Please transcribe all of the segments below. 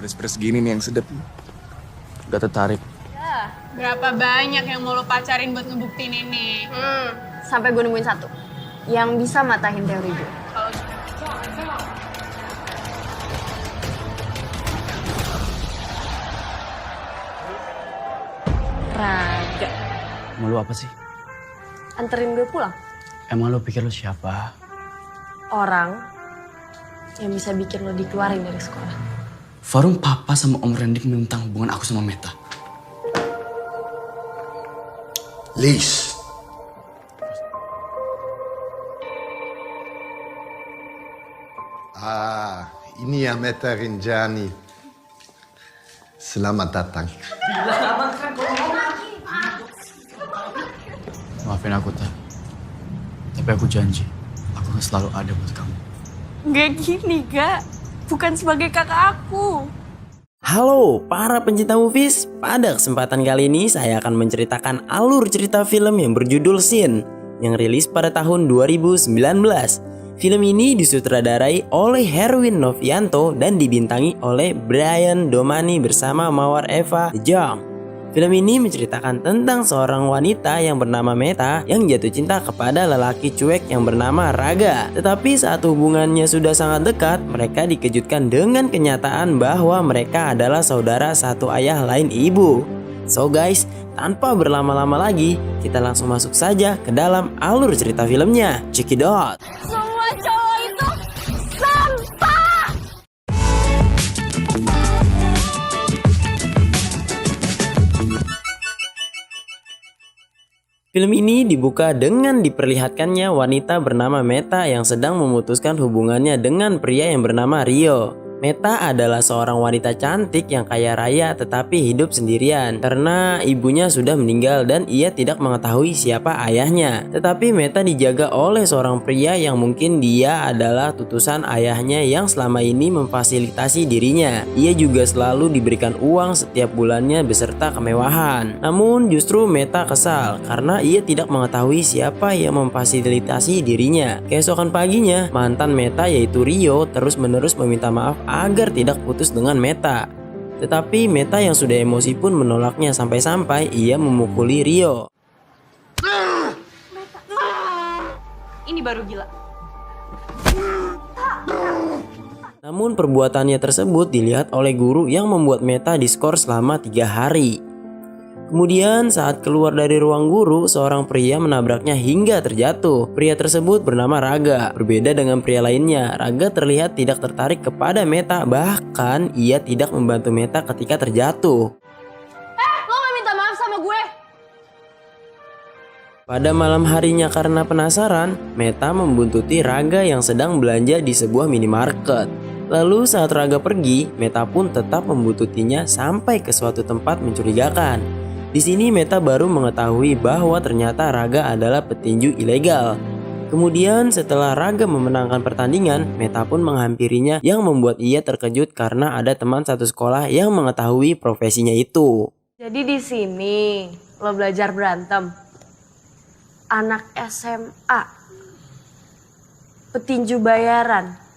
Pedes-pedes gini nih yang sedep. Gak tertarik. Ya, berapa banyak yang mau lo pacarin buat ngebuktiin ini? Sampai gue nemuin satu yang bisa matahin teori gue. Kalau Raga. Mau lu apa sih? Anterin gue pulang. Emang lu pikir lu siapa? Orang yang bisa bikin lo dikeluarin dari sekolah. Farung papa sama Om Randy menentang hubungan aku sama Meta. Liz. Ini ya Meta Rinjani. Selamat datang. Maafin aku, Ta. Tapi aku janji, aku akan selalu ada buat kamu. Gak gini, Gak. Bukan sebagai kakak aku. Halo para pencinta movies, pada kesempatan kali ini saya akan menceritakan alur cerita film yang berjudul Sin yang rilis pada tahun 2019. Film ini disutradarai oleh Herwin Novianto dan dibintangi oleh Brian Domani bersama Mawar Eva Jong. Film ini menceritakan tentang seorang wanita yang bernama Meta yang jatuh cinta kepada lelaki cuek yang bernama Raga. Tetapi saat hubungannya sudah sangat dekat, mereka dikejutkan dengan kenyataan bahwa mereka adalah saudara satu ayah lain ibu. So guys, tanpa berlama-lama lagi, kita langsung masuk saja ke dalam alur cerita filmnya. Check it out! Semua cowok itu sampah! Film ini dibuka dengan diperlihatkannya wanita bernama Meta yang sedang memutuskan hubungannya dengan pria yang bernama Rio. Meta adalah seorang wanita cantik yang kaya raya tetapi hidup sendirian karena ibunya sudah meninggal dan ia tidak mengetahui siapa ayahnya. Tetapi Meta dijaga oleh seorang pria yang mungkin dia adalah tutusan ayahnya yang selama ini memfasilitasi dirinya. Ia juga selalu diberikan uang setiap bulannya beserta kemewahan. Namun justru Meta kesal karena ia tidak mengetahui siapa yang memfasilitasi dirinya. Keesokan paginya, mantan Meta yaitu Rio terus-menerus meminta maaf agar tidak putus dengan Meta. Tetapi Meta yang sudah emosi pun menolaknya sampai-sampai ia memukuli Rio. Ini baru gila. Namun perbuatannya tersebut dilihat oleh guru yang membuat Meta diskor selama 3 hari. Kemudian saat keluar dari ruang guru, seorang pria menabraknya hingga terjatuh. Pria tersebut bernama Raga. Berbeda dengan pria lainnya, Raga terlihat tidak tertarik kepada Meta. Bahkan ia tidak membantu Meta ketika terjatuh. Lo gak minta maaf sama gue? Pada malam harinya karena penasaran, Meta membuntuti Raga yang sedang belanja di sebuah minimarket. Lalu saat Raga pergi, Meta pun tetap membuntutinya sampai ke suatu tempat mencurigakan. Di sini Meta baru mengetahui bahwa ternyata Raga adalah petinju ilegal. Kemudian setelah Raga memenangkan pertandingan, Meta pun menghampirinya yang membuat ia terkejut karena ada teman satu sekolah yang mengetahui profesinya itu. Jadi di sini lo belajar berantem. Anak SMA. Petinju bayaran.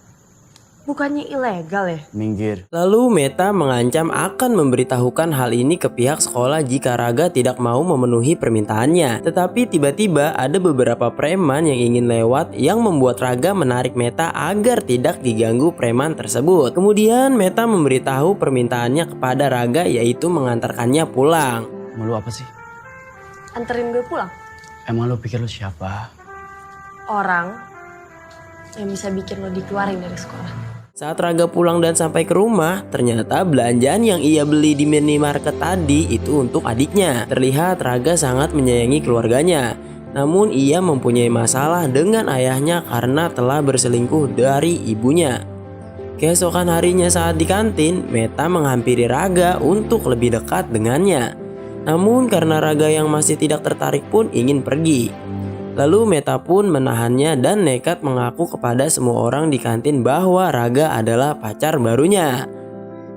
Bukannya ilegal ya? Minggir. Lalu Meta mengancam akan memberitahukan hal ini ke pihak sekolah jika Raga tidak mau memenuhi permintaannya. Tetapi tiba-tiba ada beberapa preman yang ingin lewat yang membuat Raga menarik Meta agar tidak diganggu preman tersebut. Kemudian Meta memberitahu permintaannya kepada Raga yaitu mengantarkannya pulang. Mau lu apa sih? Anterin gue pulang. Emang lu pikir lu siapa? Orang yang bisa bikin lo dikeluarin dari sekolah. Saat Raga pulang dan sampai ke rumah, ternyata belanjaan yang ia beli di minimarket tadi itu untuk adiknya. Terlihat Raga sangat menyayangi keluarganya. Namun ia mempunyai masalah dengan ayahnya karena telah berselingkuh dari ibunya. Keesokan harinya saat di kantin, Meta menghampiri Raga untuk lebih dekat dengannya. Namun karena Raga yang masih tidak tertarik pun ingin pergi. Lalu Meta pun menahannya dan nekat mengaku kepada semua orang di kantin bahwa Raga adalah pacar barunya.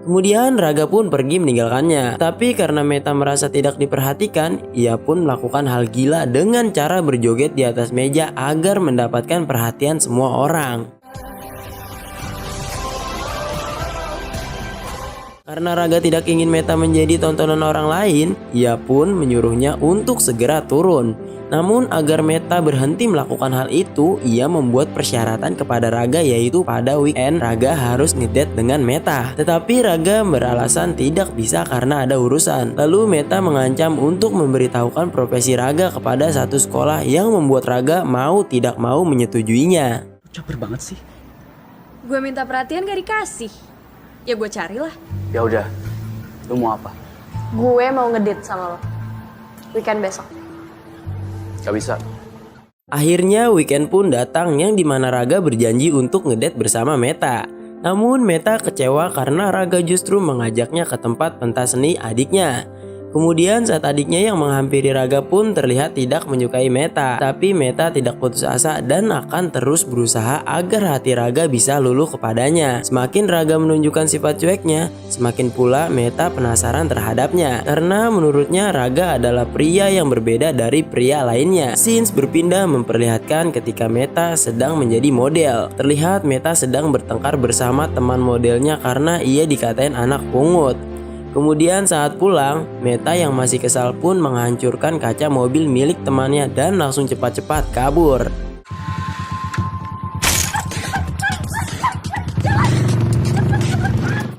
Kemudian Raga pun pergi meninggalkannya. Tapi karena Meta merasa tidak diperhatikan, ia pun melakukan hal gila dengan cara berjoget di atas meja agar mendapatkan perhatian semua orang. Karena Raga tidak ingin Meta menjadi tontonan orang lain, ia pun menyuruhnya untuk segera turun. Namun agar Meta berhenti melakukan hal itu, ia membuat persyaratan kepada Raga, yaitu pada weekend Raga harus ngedate dengan Meta. Tetapi Raga beralasan tidak bisa karena ada urusan. Lalu Meta mengancam untuk memberitahukan profesi Raga kepada satu sekolah yang membuat Raga mau tidak mau menyetujuinya. Caper banget sih. Gue minta perhatian gak dikasih. Ya gue carilah. Ya udah, lu mau apa? Gue mau ngedate sama lo. Weekend besok. Gak bisa. Akhirnya weekend pun datang yang dimana Raga berjanji untuk ngedate bersama Meta. Namun Meta kecewa karena Raga justru mengajaknya ke tempat pentas seni adiknya. Kemudian saat adiknya yang menghampiri Raga pun terlihat tidak menyukai Meta. Tapi Meta tidak putus asa dan akan terus berusaha agar hati Raga bisa luluh kepadanya. Semakin Raga menunjukkan sifat cueknya, semakin pula Meta penasaran terhadapnya. Karena menurutnya Raga adalah pria yang berbeda dari pria lainnya. Scenes berpindah memperlihatkan ketika Meta sedang menjadi model. Terlihat Meta sedang bertengkar bersama teman modelnya karena ia dikatain anak pungut. Kemudian saat pulang, Meta yang masih kesal pun menghancurkan kaca mobil milik temannya dan langsung cepat-cepat kabur.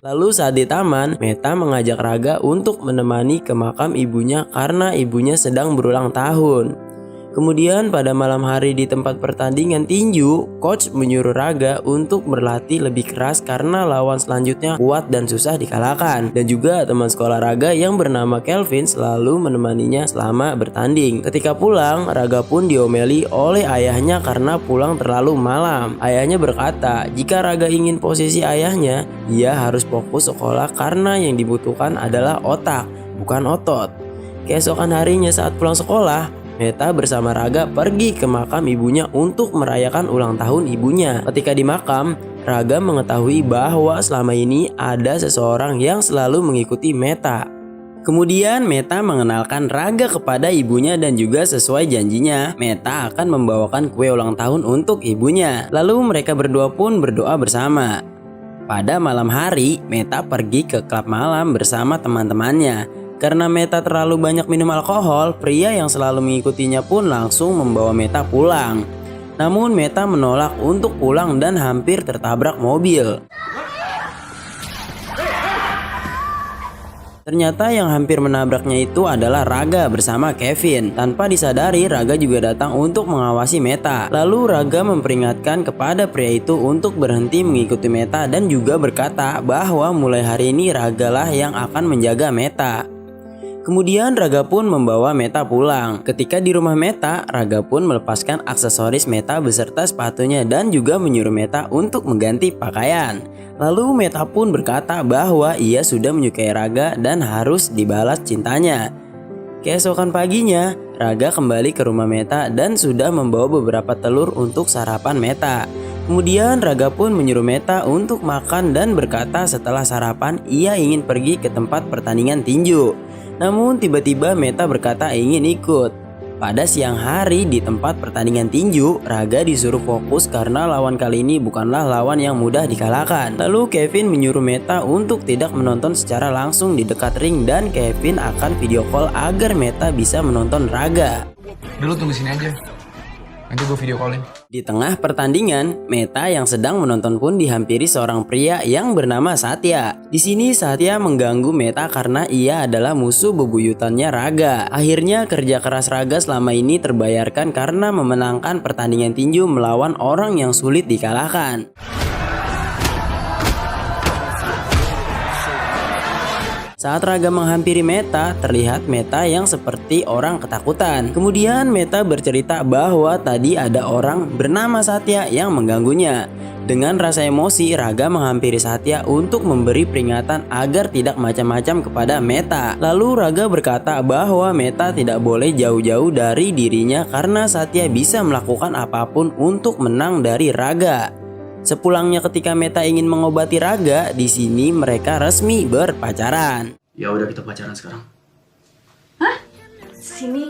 Lalu saat di taman, Meta mengajak Raga untuk menemani ke makam ibunya karena ibunya sedang berulang tahun. Kemudian pada malam hari di tempat pertandingan tinju, coach menyuruh Raga untuk berlatih lebih keras karena lawan selanjutnya kuat dan susah dikalahkan. Dan juga teman sekolah Raga yang bernama Kelvin selalu menemaninya selama bertanding. Ketika pulang, Raga pun diomeli oleh ayahnya karena pulang terlalu malam. Ayahnya berkata, jika Raga ingin posisi ayahnya, ia harus fokus sekolah karena yang dibutuhkan adalah otak, bukan otot. Keesokan harinya saat pulang sekolah, Meta bersama Raga pergi ke makam ibunya untuk merayakan ulang tahun ibunya. Ketika di makam, Raga mengetahui bahwa selama ini ada seseorang yang selalu mengikuti Meta. Kemudian Meta mengenalkan Raga kepada ibunya dan juga sesuai janjinya, Meta akan membawakan kue ulang tahun untuk ibunya. Lalu mereka berdua pun berdoa bersama. Pada malam hari, Meta pergi ke klub malam bersama teman-temannya. Karena Meta terlalu banyak minum alkohol, pria yang selalu mengikutinya pun langsung membawa Meta pulang. Namun Meta menolak untuk pulang dan hampir tertabrak mobil. Ternyata yang hampir menabraknya itu adalah Raga bersama Kevin. Tanpa disadari, Raga juga datang untuk mengawasi Meta. Lalu Raga memperingatkan kepada pria itu untuk berhenti mengikuti Meta dan juga berkata bahwa mulai hari ini Ragalah yang akan menjaga Meta. Kemudian Raga pun membawa Meta pulang. Ketika di rumah Meta, Raga pun melepaskan aksesoris Meta beserta sepatunya dan juga menyuruh Meta untuk mengganti pakaian. Lalu Meta pun berkata bahwa ia sudah menyukai Raga dan harus dibalas cintanya. Keesokan paginya, Raga kembali ke rumah Meta dan sudah membawa beberapa telur untuk sarapan Meta. Kemudian Raga pun menyuruh Meta untuk makan dan berkata setelah sarapan ia ingin pergi ke tempat pertandingan tinju. Namun tiba-tiba Meta berkata ingin ikut. Pada siang hari di tempat pertandingan tinju, Raga disuruh fokus karena lawan kali ini bukanlah lawan yang mudah dikalahkan. Lalu Kevin menyuruh Meta untuk tidak menonton secara langsung di dekat ring dan Kevin akan video call agar Meta bisa menonton Raga. Dulu tunggu sini aja. Nanti gue video callin. Di tengah pertandingan, Meta yang sedang menonton pun dihampiri seorang pria yang bernama Satya. Di sini Satya mengganggu Meta karena ia adalah musuh bebuyutannya Raga. Akhirnya kerja keras Raga selama ini terbayarkan karena memenangkan pertandingan tinju melawan orang yang sulit dikalahkan. Saat Raga menghampiri Meta, terlihat Meta yang seperti orang ketakutan. Kemudian Meta bercerita bahwa tadi ada orang bernama Satya yang mengganggunya. Dengan rasa emosi, Raga menghampiri Satya untuk memberi peringatan agar tidak macam-macam kepada Meta. Lalu Raga berkata bahwa Meta tidak boleh jauh-jauh dari dirinya karena Satya bisa melakukan apapun untuk menang dari Raga. Sepulangnya ketika Meta ingin mengobati Raga, di sini mereka resmi berpacaran. Ya udah kita pacaran sekarang. Sini,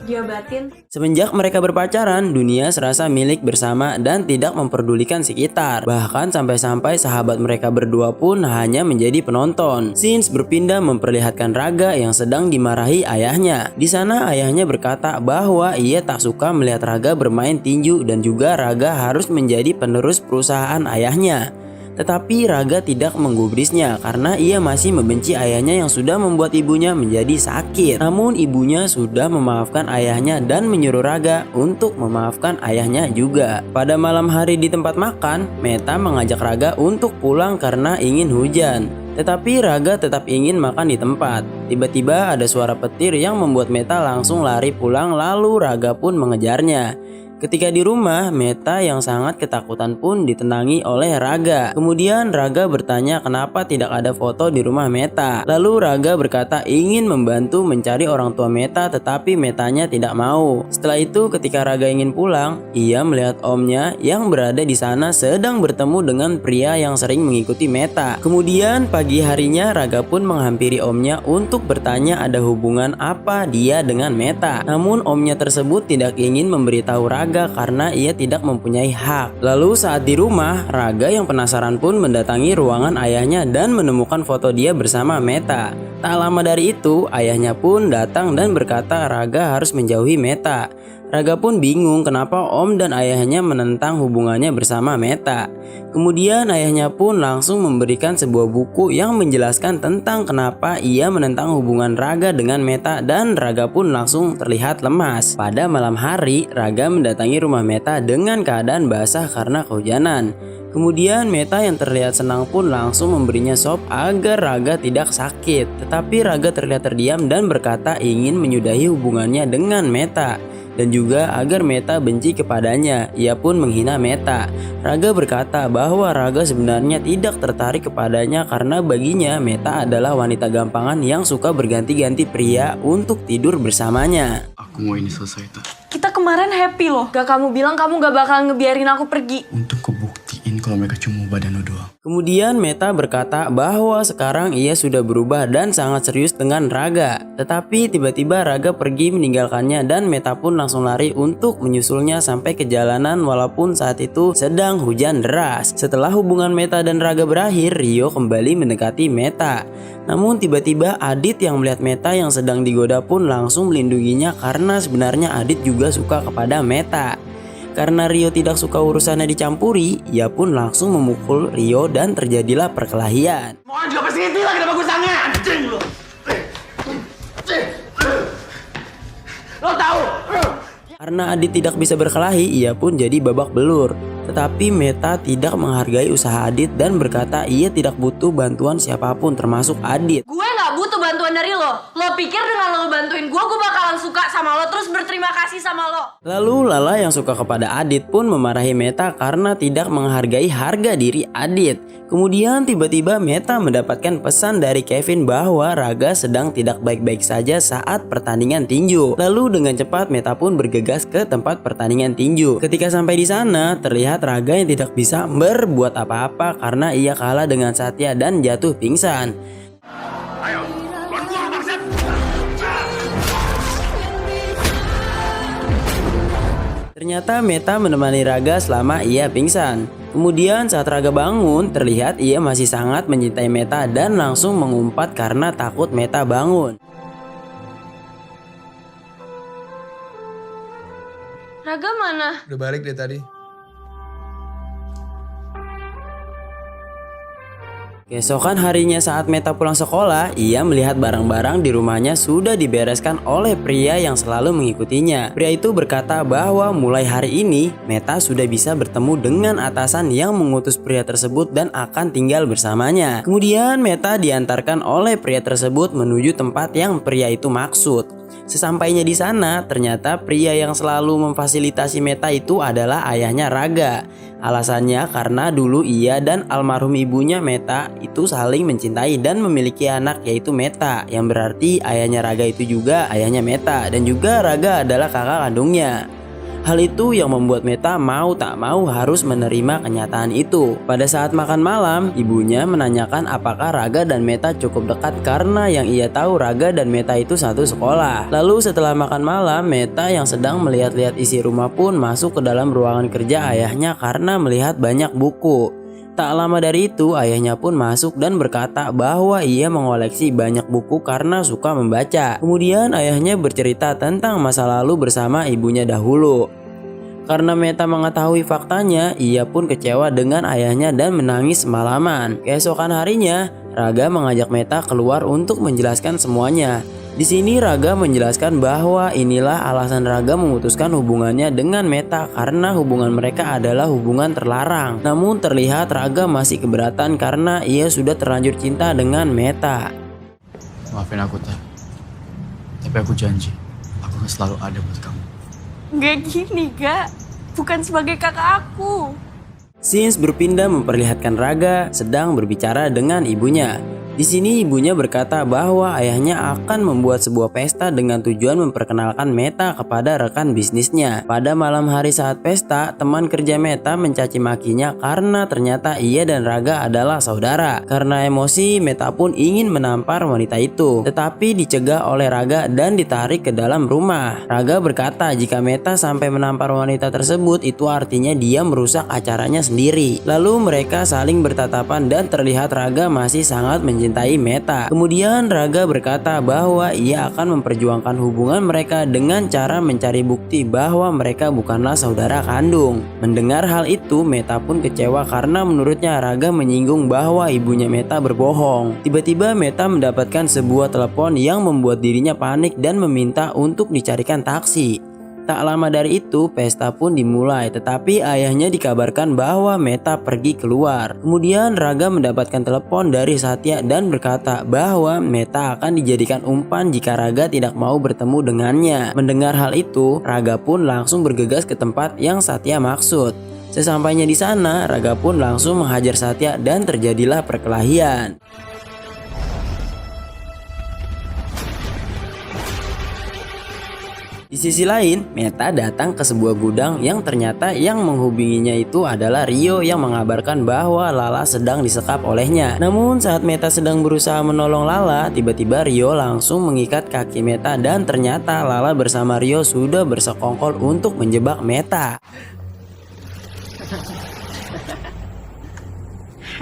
diobatin. Semenjak mereka berpacaran, dunia serasa milik bersama dan tidak memperdulikan sekitar. Bahkan sampai-sampai sahabat mereka berdua pun hanya menjadi penonton. Scenes berpindah memperlihatkan Raga yang sedang dimarahi ayahnya. Di sana ayahnya berkata bahwa ia tak suka melihat Raga bermain tinju dan juga Raga harus menjadi penerus perusahaan ayahnya. Tetapi Raga tidak menggubrisnya karena ia masih membenci ayahnya yang sudah membuat ibunya menjadi sakit. Namun ibunya sudah memaafkan ayahnya dan menyuruh Raga untuk memaafkan ayahnya juga. Pada malam hari di tempat makan, Meta mengajak Raga untuk pulang karena ingin hujan. Tetapi Raga tetap ingin makan di tempat. Tiba-tiba ada suara petir yang membuat Meta langsung lari pulang, lalu Raga pun mengejarnya. Ketika di rumah, Meta yang sangat ketakutan pun ditenangi oleh Raga. Kemudian Raga bertanya kenapa tidak ada foto di rumah Meta. Lalu Raga berkata ingin membantu mencari orang tua Meta, tetapi Metanya tidak mau. Setelah itu ketika Raga ingin pulang, ia melihat omnya yang berada di sana sedang bertemu dengan pria yang sering mengikuti Meta. Kemudian pagi harinya Raga pun menghampiri omnya untuk bertanya ada hubungan apa dia dengan Meta. Namun omnya tersebut tidak ingin memberitahu Raga karena ia tidak mempunyai hak. Lalu saat di rumah, Raga yang penasaran pun mendatangi ruangan ayahnya dan menemukan foto dia bersama Meta. Tak lama dari itu, ayahnya pun datang dan berkata Raga harus menjauhi Meta. Raga pun bingung kenapa om dan ayahnya menentang hubungannya bersama Meta. Kemudian ayahnya pun langsung memberikan sebuah buku yang menjelaskan tentang kenapa ia menentang hubungan Raga dengan Meta dan Raga pun langsung terlihat lemas. Pada malam hari, Raga mendatangi rumah Meta dengan keadaan basah karena kehujanan. Kemudian Meta yang terlihat senang pun langsung memberinya sop agar Raga tidak sakit. Tetapi Raga terlihat terdiam dan berkata ingin menyudahi hubungannya dengan Meta. Dan juga agar Meta benci kepadanya. Ia pun menghina Meta. Raga berkata bahwa Raga sebenarnya tidak tertarik kepadanya karena baginya Meta adalah wanita gampangan yang suka berganti-ganti pria untuk tidur bersamanya. Aku mau ini selesai, Ta. Kita kemarin happy loh. Gak kamu bilang kamu gak bakal ngebiarin aku pergi. Untuk kebuktiin kalau mereka cuma badan lo doang. Kemudian Meta berkata bahwa sekarang ia sudah berubah dan sangat serius dengan Raga. Tetapi tiba-tiba Raga pergi meninggalkannya dan Meta pun langsung lari untuk menyusulnya sampai ke jalanan walaupun saat itu sedang hujan deras. Setelah hubungan Meta dan Raga berakhir, Rio kembali mendekati Meta. Namun tiba-tiba Adit yang melihat Meta yang sedang digoda pun langsung melindunginya karena sebenarnya Adit juga suka kepada Meta. Karena Rio tidak suka urusannya dicampuri, ia pun langsung memukul Rio dan terjadilah perkelahian. Mohon juga pesiti lagi ada bagusnya. Anjing lu. Lo tahu? Karena Adit tidak bisa berkelahi, ia pun jadi babak belur. Tetapi Meta tidak menghargai usaha Adit dan berkata ia tidak butuh bantuan siapapun termasuk Adit. Gue gak butuh bantuan dari lo. Lo pikir dengan lo bantuin gue bakalan suka sama lo terus berterima kasih sama lo. Lalu Lala yang suka kepada Adit pun memarahi Meta karena tidak menghargai harga diri Adit. Kemudian tiba-tiba Meta mendapatkan pesan dari Kevin bahwa Raga sedang tidak baik-baik saja saat pertandingan tinju. Lalu dengan cepat Meta pun bergegas ke tempat pertandingan tinju. Ketika sampai di sana, terlihat Raga yang tidak bisa berbuat apa-apa karena ia kalah dengan Satya dan jatuh pingsan. Ternyata Meta menemani Raga selama ia pingsan. Kemudian saat Raga bangun, terlihat ia masih sangat mencintai Meta dan langsung mengumpat karena takut Meta bangun. Raga mana? Udah balik deh tadi. Keesokan harinya saat Meta pulang sekolah, ia melihat barang-barang di rumahnya sudah dibereskan oleh pria yang selalu mengikutinya. Pria itu berkata bahwa mulai hari ini, Meta sudah bisa bertemu dengan atasan yang mengutus pria tersebut dan akan tinggal bersamanya. Kemudian Meta diantarkan oleh pria tersebut menuju tempat yang pria itu maksud. Sesampainya di sana, ternyata pria yang selalu memfasilitasi Meta itu adalah ayahnya Raga. Alasannya karena dulu ia dan almarhum ibunya Meta itu saling mencintai dan memiliki anak yaitu Meta, yang berarti ayahnya Raga itu juga ayahnya Meta dan juga Raga adalah kakak kandungnya. Hal itu yang membuat Meta mau tak mau harus menerima kenyataan itu. Pada saat makan malam, ibunya menanyakan apakah Raga dan Meta cukup dekat karena yang ia tahu Raga dan Meta itu satu sekolah. Lalu setelah makan malam, Meta yang sedang melihat-lihat isi rumah pun masuk ke dalam ruangan kerja ayahnya karena melihat banyak buku. Tak lama dari itu, ayahnya pun masuk dan berkata bahwa ia mengoleksi banyak buku karena suka membaca. Kemudian ayahnya bercerita tentang masa lalu bersama ibunya dahulu. Karena Meta mengetahui faktanya, ia pun kecewa dengan ayahnya dan menangis semalaman. Keesokan harinya, Raga mengajak Meta keluar untuk menjelaskan semuanya. Di sini Raga menjelaskan bahwa inilah alasan Raga memutuskan hubungannya dengan Meta karena hubungan mereka adalah hubungan terlarang. Namun terlihat Raga masih keberatan karena ia sudah terlanjur cinta dengan Meta. Maafin aku, Ta. Tapi aku janji, aku akan selalu ada buat kamu. Gak gini, Gak. Bukan sebagai kakak aku. Scenes berpindah memperlihatkan Raga sedang berbicara dengan ibunya. Di sini ibunya berkata bahwa ayahnya akan membuat sebuah pesta dengan tujuan memperkenalkan Meta kepada rekan bisnisnya. Pada malam hari saat pesta, teman kerja Meta mencaci makinya karena ternyata ia dan Raga adalah saudara. Karena emosi, Meta pun ingin menampar wanita itu, tetapi dicegah oleh Raga dan ditarik ke dalam rumah. Raga berkata jika Meta sampai menampar wanita tersebut, itu artinya dia merusak acaranya sendiri. Lalu mereka saling bertatapan dan terlihat Raga masih sangat mencintai Meta. Kemudian Raga berkata bahwa ia akan memperjuangkan hubungan mereka dengan cara mencari bukti bahwa mereka bukanlah saudara kandung. Mendengar hal itu, Meta pun kecewa karena menurutnya Raga menyinggung bahwa ibunya Meta berbohong. Tiba-tiba Meta mendapatkan sebuah telepon yang membuat dirinya panik dan meminta untuk dicarikan taksi. Tak lama dari itu, pesta pun dimulai, tetapi ayahnya dikabarkan bahwa Meta pergi keluar. Kemudian Raga mendapatkan telepon dari Satya dan berkata bahwa Meta akan dijadikan umpan jika Raga tidak mau bertemu dengannya. Mendengar hal itu, Raga pun langsung bergegas ke tempat yang Satya maksud. Sesampainya di sana, Raga pun langsung menghajar Satya dan terjadilah perkelahian. Di sisi lain, Meta datang ke sebuah gudang yang ternyata yang menghubunginya itu adalah Rio yang mengabarkan bahwa Lala sedang disekap olehnya. Namun saat Meta sedang berusaha menolong Lala, tiba-tiba Rio langsung mengikat kaki Meta dan ternyata Lala bersama Rio sudah bersekongkol untuk menjebak Meta.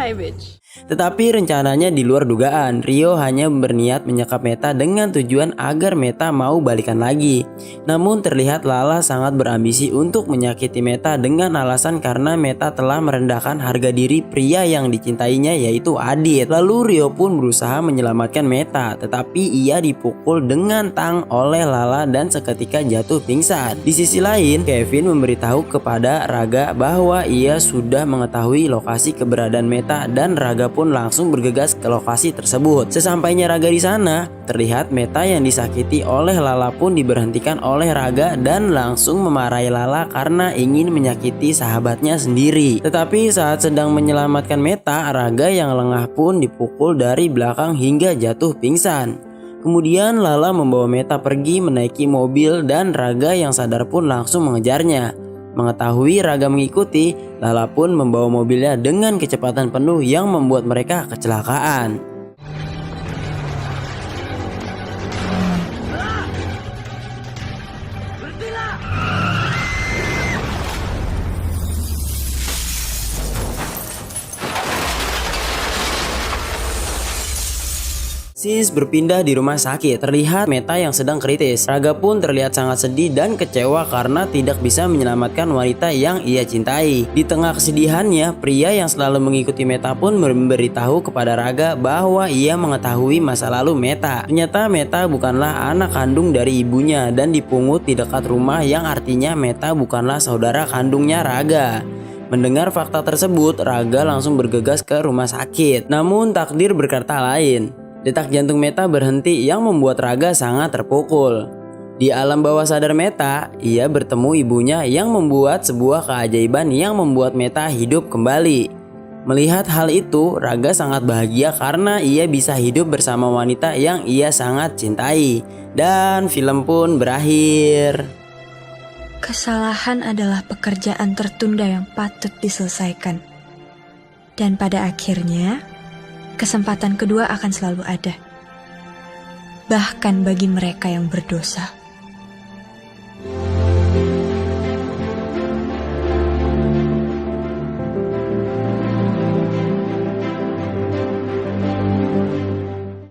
Hi bitch. Tetapi rencananya di luar dugaan, Rio hanya berniat menyekap Meta dengan tujuan agar Meta mau balikan lagi. Namun terlihat Lala sangat berambisi untuk menyakiti Meta dengan alasan karena Meta telah merendahkan harga diri pria yang dicintainya yaitu Adit. Lalu Rio pun berusaha menyelamatkan Meta, tetapi ia dipukul dengan tang oleh Lala dan seketika jatuh pingsan. Di sisi lain, Kevin memberitahu kepada Raga bahwa ia sudah mengetahui lokasi keberadaan Meta dan Raga pun langsung bergegas ke lokasi tersebut. Sesampainya Raga di sana, terlihat Meta yang disakiti oleh Lala pun diberhentikan oleh Raga dan langsung memarahi Lala karena ingin menyakiti sahabatnya sendiri. Tetapi saat sedang menyelamatkan Meta, Raga yang lengah pun dipukul dari belakang hingga jatuh pingsan. Kemudian Lala membawa Meta pergi menaiki mobil dan Raga yang sadar pun langsung mengejarnya. Mengetahui Raga mengikuti, Lala pun membawa mobilnya dengan kecepatan penuh yang membuat mereka kecelakaan. Scenes berpindah di rumah sakit. Terlihat Meta yang sedang kritis. Raga pun terlihat sangat sedih dan kecewa karena tidak bisa menyelamatkan wanita yang ia cintai. Di tengah kesedihannya, pria yang selalu mengikuti Meta pun memberitahu kepada Raga bahwa ia mengetahui masa lalu Meta. Ternyata Meta bukanlah anak kandung dari ibunya dan dipungut di dekat rumah, yang artinya Meta bukanlah saudara kandungnya Raga. Mendengar fakta tersebut, Raga langsung bergegas ke rumah sakit. Namun takdir berkata lain. Detak jantung Meta berhenti yang membuat Raga sangat terpukul. Di alam bawah sadar Meta, ia bertemu ibunya yang membuat sebuah keajaiban yang membuat Meta hidup kembali. Melihat hal itu, Raga sangat bahagia karena ia bisa hidup bersama wanita yang ia sangat cintai. Dan film pun berakhir. Kesalahan adalah pekerjaan tertunda yang patut diselesaikan. Dan pada akhirnya, kesempatan kedua akan selalu ada. Bahkan bagi mereka yang berdosa.